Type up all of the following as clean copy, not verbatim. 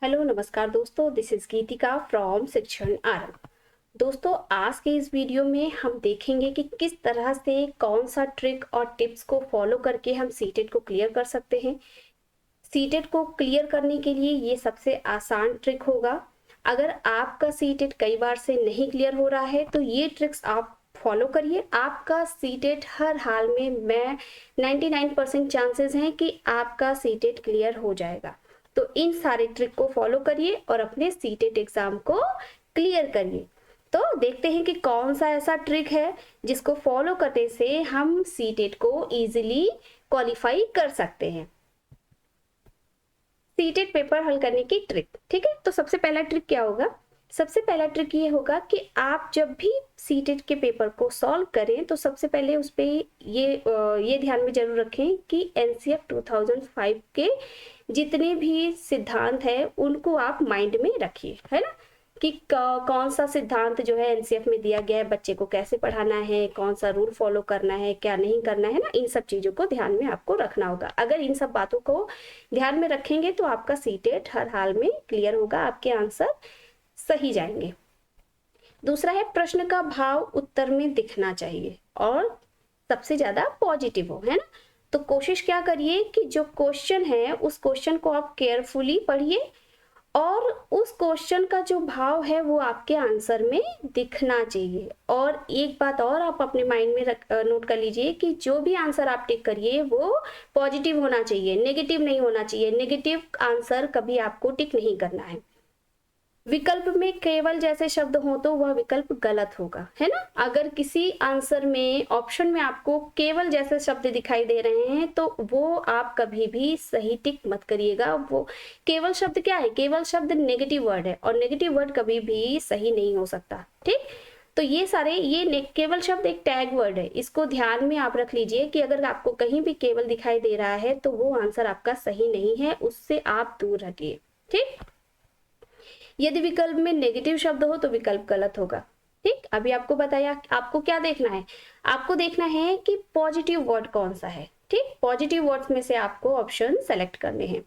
Hello नमस्कार दोस्तों, this is Geetika from शिक्षण आरंभ। दोस्तों, आज के इस वीडियो में हम देखेंगे कि किस तरह से कौन सा ट्रिक और टिप्स को फॉलो करके हम सीटेट को क्लियर कर सकते हैं। सीटेट को क्लियर करने के लिए ये सबसे आसान ट्रिक होगा। अगर आपका सीटेट कई बार से नहीं क्लियर हो रहा है तो ये ट्रिक्स आप फॉलो करिए, आपका सीटेट हर हाल में मैं 99% चांसेस हैं कि आपका सीटेट क्लियर हो जाएगा। तो इन सारे ट्रिक को फॉलो करिए और अपने सीटेट एग्जाम को क्लियर करिए। तो देखते हैं कि कौन सा ऐसा ट्रिक है जिसको फॉलो करने से हम सीटेट को इजीली क्वालिफाई कर सकते हैं। सीटेट पेपर हल करने की ट्रिक, ठीक है। तो सबसे पहला ट्रिक क्या होगा? सबसे पहला ट्रिक ये होगा कि आप जब भी सीटेट के पेपर को सॉल्व करें तो सबसे पहले उस पे ये ध्यान में जरूर रखें कि एनसीएफ 2005 के जितने भी सिद्धांत है उनको आप माइंड में रखिए, है ना, कि कौन सा सिद्धांत जो है एनसीएफ में दिया गया है, बच्चे को कैसे पढ़ाना है, कौन सा रूल फॉलो करना है, क्या नहीं करना है ना, इन सब चीजों को ध्यान में आपको रखना होगा। अगर इन सब बातों को ध्यान में रखेंगे तो आपका सीटेट हर हाल में क्लियर होगा, आपके आंसर सही जाएंगे। दूसरा है प्रश्न का भाव उत्तर में दिखना चाहिए और सबसे ज्यादा पॉजिटिव हो, है ना। तो कोशिश क्या करिए कि जो क्वेश्चन है उस क्वेश्चन को आप केयरफुली पढ़िए और उस क्वेश्चन का जो भाव है वो आपके आंसर में दिखना चाहिए। और एक बात और आप अपने माइंड में नोट कर लीजिए कि जो भी आंसर आप टिक करिए वो पॉजिटिव होना चाहिए, नेगेटिव नहीं होना चाहिए। नेगेटिव आंसर कभी आपको टिक नहीं करना है। विकल्प में केवल जैसे शब्द हो तो वह विकल्प गलत होगा, है ना। अगर किसी आंसर में ऑप्शन में आपको केवल जैसे शब्द दिखाई दे रहे हैं तो वो आप कभी भी सही टिक मत करिएगा। वो केवल शब्द क्या है? केवल शब्द नेगेटिव वर्ड है और नेगेटिव वर्ड कभी भी सही नहीं हो सकता, ठीक। तो ये सारे केवल शब्द एक टैग वर्ड है, इसको ध्यान में आप रख लीजिए कि अगर आपको कहीं भी केवल दिखाई दे रहा है तो वो आंसर आपका सही नहीं है, उससे आप दूर रखिए, ठीक। यदि विकल्प में नेगेटिव शब्द हो तो विकल्प गलत होगा, ठीक। अभी आपको बताया, आपको क्या देखना है? आपको देखना है कि पॉजिटिव वर्ड कौन सा है, ठीक। पॉजिटिव वर्ड्स में से आपको ऑप्शन सेलेक्ट करने हैं।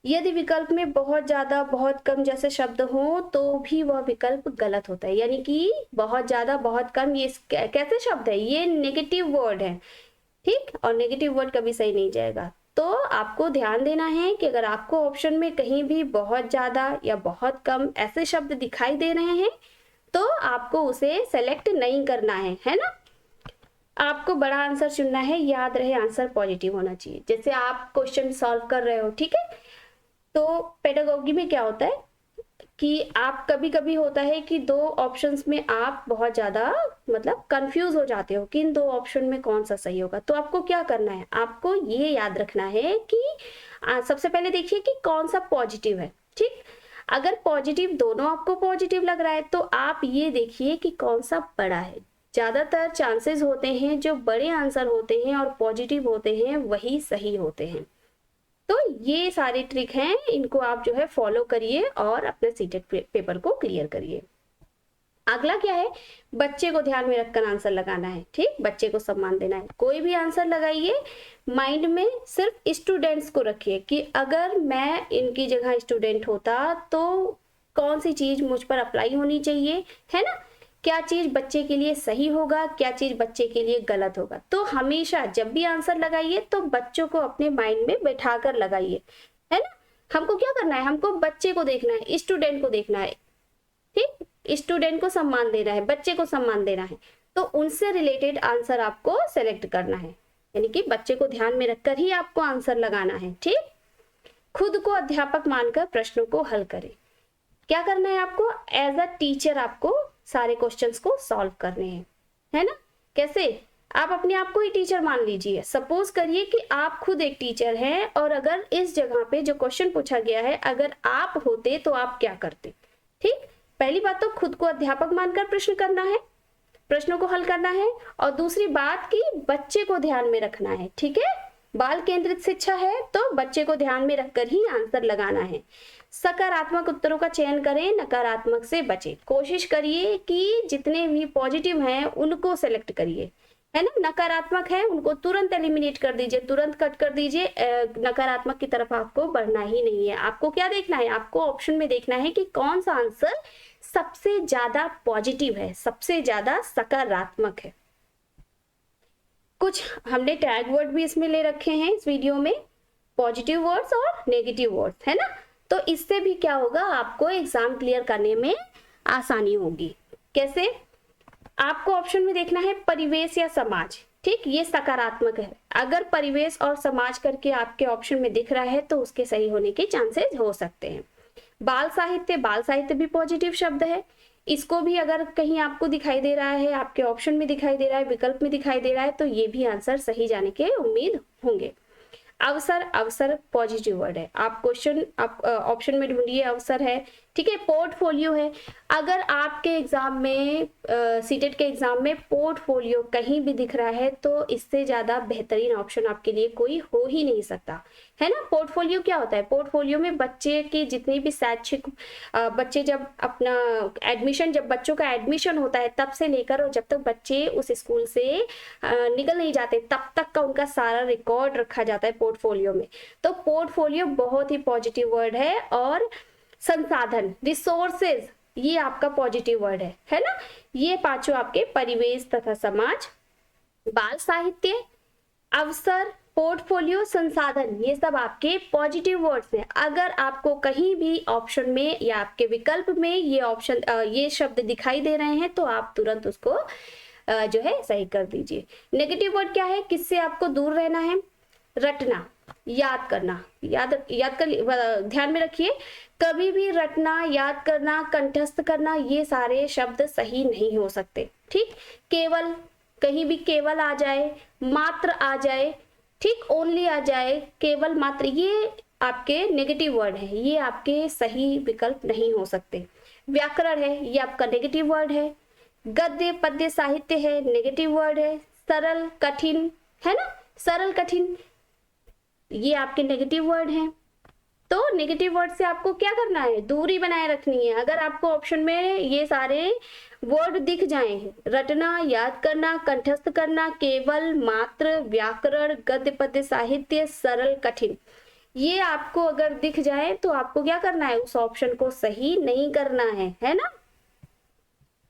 यदि विकल्प में बहुत ज्यादा बहुत कम जैसे शब्द हो तो भी वह विकल्प गलत होता है। यानी कि बहुत ज्यादा बहुत कम ये कैसे शब्द है? ये नेगेटिव वर्ड है, ठीक। और नेगेटिव वर्ड कभी सही नहीं जाएगा। तो आपको ध्यान देना है कि अगर आपको ऑप्शन में कहीं भी बहुत ज्यादा या बहुत कम ऐसे शब्द दिखाई दे रहे हैं तो आपको उसे सेलेक्ट नहीं करना है ना। आपको बड़ा आंसर चुनना है। याद रहे आंसर पॉजिटिव होना चाहिए। जैसे आप क्वेश्चन सॉल्व कर रहे हो, ठीक है, तो पेडागोगी में क्या होता है कि आप कभी कभी होता है कि दो ऑप्शंस में आप बहुत ज्यादा मतलब कंफ्यूज हो जाते हो कि इन दो ऑप्शन में कौन सा सही होगा। तो आपको क्या करना है? आपको ये याद रखना है कि सबसे पहले देखिए कि कौन सा पॉजिटिव है, ठीक। अगर पॉजिटिव दोनों आपको पॉजिटिव लग रहा है तो आप ये देखिए कि कौन सा बड़ा है। ज्यादातर चांसेस होते हैं जो बड़े आंसर होते हैं और पॉजिटिव होते हैं वही सही होते हैं। तो ये सारे ट्रिक हैं, इनको आप जो है फॉलो करिए और अपने सीटेट पेपर को क्लियर करिए। अगला क्या है? बच्चे को ध्यान में रखकर आंसर लगाना है, ठीक। बच्चे को सम्मान देना है। कोई भी आंसर लगाइए, माइंड में सिर्फ स्टूडेंट्स को रखिए कि अगर मैं इनकी जगह स्टूडेंट होता तो कौन सी चीज मुझ पर अप्लाई होनी चाहिए, है ना। क्या चीज बच्चे के लिए सही होगा, क्या चीज बच्चे के लिए गलत होगा। तो हमेशा जब भी आंसर लगाइए तो बच्चों को अपने माइंड में बैठा कर लगाइए, है ना। हमको क्या करना है? हमको बच्चे को देखना है, स्टूडेंट को देखना है, ठीक। स्टूडेंट को सम्मान देना है, बच्चे को सम्मान देना है। तो उनसे रिलेटेड आंसर आपको सेलेक्ट करना है, यानी कि बच्चे को ध्यान में रखकर ही आपको आंसर लगाना है, ठीक। खुद को अध्यापक मानकर प्रश्नों को हल करें। क्या करना है आपको? एज अ टीचर आपको सारे क्वेश्चंस को सॉल्व करने हैं, है ना। कैसे? आप अपने आप को ही टीचर मान लीजिए। सपोज करिए कि आप खुद एक टीचर हैं और अगर इस जगह पे जो क्वेश्चन पूछा गया है अगर आप होते तो आप क्या करते, ठीक। पहली बात तो खुद को अध्यापक मानकर प्रश्न करना है, प्रश्नों को हल करना है। और दूसरी बात कि बच्चे को ध्यान में रखना है, ठीक है। बाल केंद्रित शिक्षा है तो बच्चे को ध्यान में रखकर ही आंसर लगाना है। सकारात्मक उत्तरों का चयन करें, नकारात्मक से बचें। कोशिश करिए कि जितने भी पॉजिटिव हैं उनको सेलेक्ट करिए, है ना, नकारात्मक है उनको तुरंत एलिमिनेट कर दीजिए, तुरंत कट कर दीजिए, नकारात्मक की तरफ आपको बढ़ना ही नहीं है। आपको क्या देखना है, आपको ऑप्शन में देखना है कि कौन सा आंसर सबसे ज्यादा पॉजिटिव है, सबसे ज्यादा सकारात्मक है। कुछ हमने टैग वर्ड भी इसमें ले रखे हैं इस वीडियो में, पॉजिटिव वर्ड्स और नेगेटिव वर्ड्स, है ना। तो इससे भी क्या होगा, आपको एग्जाम क्लियर करने में आसानी होगी। कैसे, आपको ऑप्शन में देखना है परिवेश या समाज, ठीक, ये सकारात्मक है। अगर परिवेश और समाज करके आपके ऑप्शन में दिख रहा है तो उसके सही होने के चांसेस हो सकते हैं। बाल साहित्य, बाल साहित्य भी पॉजिटिव शब्द है, इसको भी अगर कहीं आपको दिखाई दे रहा है, आपके ऑप्शन में दिखाई दे रहा है, विकल्प में दिखाई दे रहा है, तो ये भी आंसर सही जाने के उम्मीद होंगे। अवसर, अवसर पॉजिटिव वर्ड है, आप क्वेश्चन आप ऑप्शन में ढूंढिए, अवसर है, ठीक है। पोर्टफोलियो है, अगर आपके एग्जाम में सीटेट के एग्जाम में पोर्टफोलियो कहीं भी दिख रहा है तो इससे ज्यादा बेहतरीन ऑप्शन आपके लिए कोई हो ही नहीं सकता, है ना। पोर्टफोलियो क्या होता है, पोर्टफोलियो में बच्चे की जितनी भी शैक्षिक बच्चे जब अपना एडमिशन, जब बच्चों का एडमिशन होता है तब से लेकर और जब तक बच्चे उस स्कूल से निकल नहीं जाते तब तक का उनका सारा रिकॉर्ड रखा जाता है पोर्टफोलियो में। तो पोर्टफोलियो बहुत ही पॉजिटिव वर्ड है। और संसाधन, रिसोर्सेज, ये आपका पॉजिटिव वर्ड है ना। ये पांचों आपके परिवेश तथा समाज, बाल साहित्य, अवसर, पोर्टफोलियो, संसाधन, ये सब आपके पॉजिटिव वर्ड्स हैं। अगर आपको कहीं भी ऑप्शन में या आपके विकल्प में ये ऑप्शन ये शब्द दिखाई दे रहे हैं तो आप तुरंत उसको जो है सही कर दीजिए। नेगेटिव वर्ड क्या है, किससे आपको दूर रहना है, रटना, याद करना, याद कर ध्यान में रखिए, कभी भी रटना, याद करना, कंठस्थ करना, ये सारे शब्द सही नहीं हो सकते, ठीक। केवल, कहीं भी केवल आ जाए, मात्र आ जाए, ठीक, ओनली आ जाए, केवल, मात्र, ये आपके नेगेटिव वर्ड है, ये आपके सही विकल्प नहीं हो सकते। व्याकरण है, ये आपका नेगेटिव वर्ड है। गद्य पद्य साहित्य है, नेगेटिव वर्ड है। सरल कठिन, है ना, सरल कठिन, ये आपके नेगेटिव वर्ड हैं। तो नेगेटिव वर्ड से आपको क्या करना है, दूरी बनाए रखनी है। अगर आपको ऑप्शन में ये सारे वर्ड दिख जाएं, रटना, याद करना, कंठस्थ करना, केवल, मात्र, व्याकरण, गद्य पद्य साहित्य, सरल कठिन, ये आपको अगर दिख जाए तो आपको क्या करना है, उस ऑप्शन को सही नहीं करना है ना।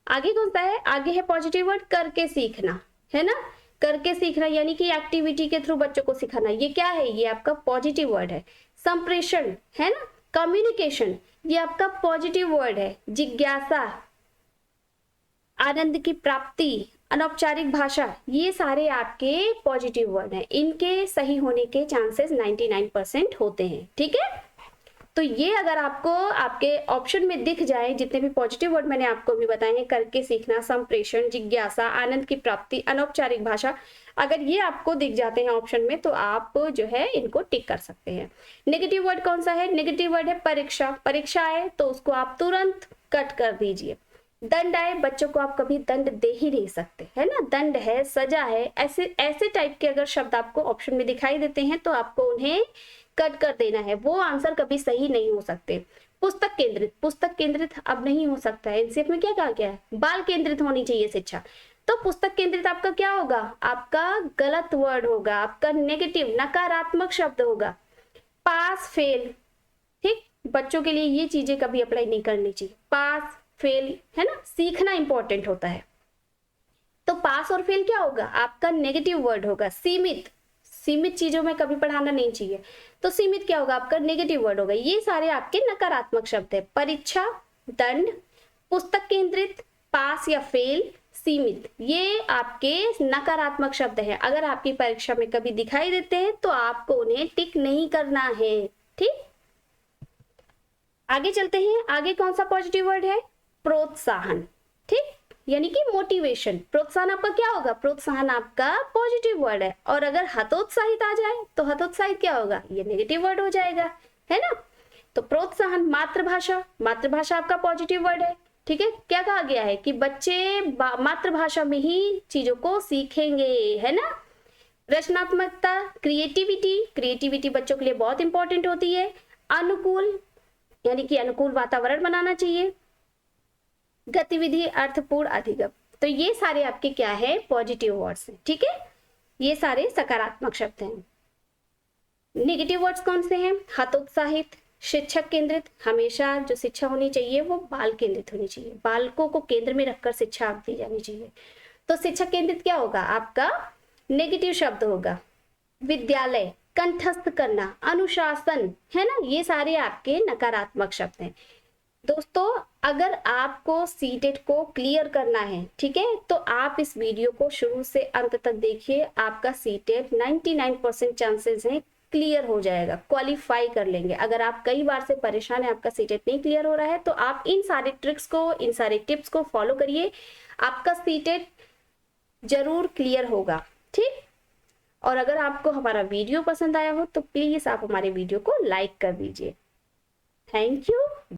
आगे कौन सा है, आगे है पॉजिटिव वर्ड करके सीखना, है ना। करके सीखना यानी कि एक्टिविटी के थ्रू बच्चों को सिखाना, ये क्या है, ये आपका पॉजिटिव वर्ड है। संप्रेषण, है ना, कम्युनिकेशन, ये आपका पॉजिटिव वर्ड है। जिज्ञासा, आनंद की प्राप्ति, अनौपचारिक भाषा, ये सारे आपके पॉजिटिव वर्ड हैं। इनके सही होने के चांसेस 99% होते हैं, ठीक है। तो ये अगर आपको आपके ऑप्शन में दिख जाए, जितने भी पॉजिटिव वर्ड मैंने आपको भी बताए हैं, करके सीखना, संप्रेषण, जिज्ञासा, आनंद की प्राप्ति, अनौपचारिक भाषा, अगर ये आपको दिख जाते हैं ऑप्शन में तो आप जो है इनको टिक कर सकते हैं। नेगेटिव वर्ड कौन सा है, नेगेटिव वर्ड है परीक्षा, परीक्षा आए तो उसको आप तुरंत कट कर दीजिए। दंड आए, बच्चों को आप कभी दंड दे ही नहीं सकते, है ना, दंड है, सजा है, ऐसे ऐसे टाइप के अगर शब्द आपको ऑप्शन में दिखाई देते हैं तो आपको उन्हें कट कर देना है, वो आंसर कभी सही नहीं हो सकते। पुस्तक केंद्रित, पुस्तक केंद्रित अब नहीं हो सकता है, एनसीएफ में क्या कहा गया है, बाल केंद्रित होनी चाहिए शिक्षा। तो पुस्तक केंद्रित आपका क्या होगा, आपका गलत वर्ड होगा, आपका नेगेटिव, नकारात्मक शब्द होगा। पास फेल, ठीक, बच्चों के लिए ये चीजें कभी अप्लाई नहीं करनी चाहिए। पास फेल, है ना, सीखना इंपॉर्टेंट होता है। तो पास और फेल क्या होगा, आपका नेगेटिव वर्ड होगा। सीमित, सीमित चीजों में कभी पढ़ाना नहीं चाहिए, तो सीमित क्या होगा, आपका नेगेटिव वर्ड होगा। ये सारे आपके नकारात्मक शब्द है। परीक्षा, दंड, पुस्तक केंद्रित, पास या फेल, सीमित, ये आपके नकारात्मक शब्द हैं। अगर आपकी परीक्षा में कभी दिखाई देते हैं तो आपको उन्हें टिक नहीं करना है, ठीक। आगे चलते हैं, आगे कौन सा पॉजिटिव वर्ड है, प्रोत्साहन, ठीक, यानी कि मोटिवेशन। प्रोत्साहन आपका क्या होगा, प्रोत्साहन आपका पॉजिटिव वर्ड है। और अगर हतोत्साहित आ जाए तो हतोत्साहित क्या होगा, ये नेगेटिव वर्ड हो जाएगा, है ना। तो प्रोत्साहन। मातृभाषा, मातृभाषा आपका पॉजिटिव वर्ड है, ठीक है। क्या कहा गया है कि बच्चे मातृभाषा में ही चीजों को सीखेंगे, है ना। रचनात्मकता, क्रिएटिविटी, क्रिएटिविटी बच्चों के लिए बहुत इंपॉर्टेंट होती है। अनुकूल, यानी कि अनुकूल वातावरण बनाना चाहिए। गतिविधि, अर्थपूर्ण, अधिगम, तो ये सारे आपके क्या है, पॉजिटिव वर्ड्स हैं, ठीक है, ये सारे सकारात्मक शब्द हैं। नेगेटिव वर्ड्स कौन से हैं, हतोत्साहित, शिक्षक केंद्रित, हमेशा जो शिक्षा होनी चाहिए वो बाल केंद्रित होनी चाहिए, बालकों को केंद्र में रखकर शिक्षा दी जानी चाहिए। तो शिक्षक केंद्रित क्या होगा, आपका नेगेटिव शब्द होगा। विद्यालय, कंठस्थ करना, अनुशासन, है ना, ये सारे आपके नकारात्मक शब्द हैं। दोस्तों अगर आपको सीटेट को क्लियर करना है, ठीक है, तो आप इस वीडियो को शुरू से अंत तक देखिए, आपका सीटेट 99% चांसेस हैं क्लियर हो जाएगा, क्वालिफाई कर लेंगे। अगर आप कई बार से परेशान है, आपका सीटेट नहीं क्लियर हो रहा है, तो आप इन सारे ट्रिक्स को, इन सारे टिप्स को फॉलो करिए, आपका सीटेट जरूर क्लियर होगा, ठीक। और अगर आपको हमारा वीडियो पसंद आया हो तो प्लीज आप हमारे वीडियो को लाइक कर दीजिए। Thank you.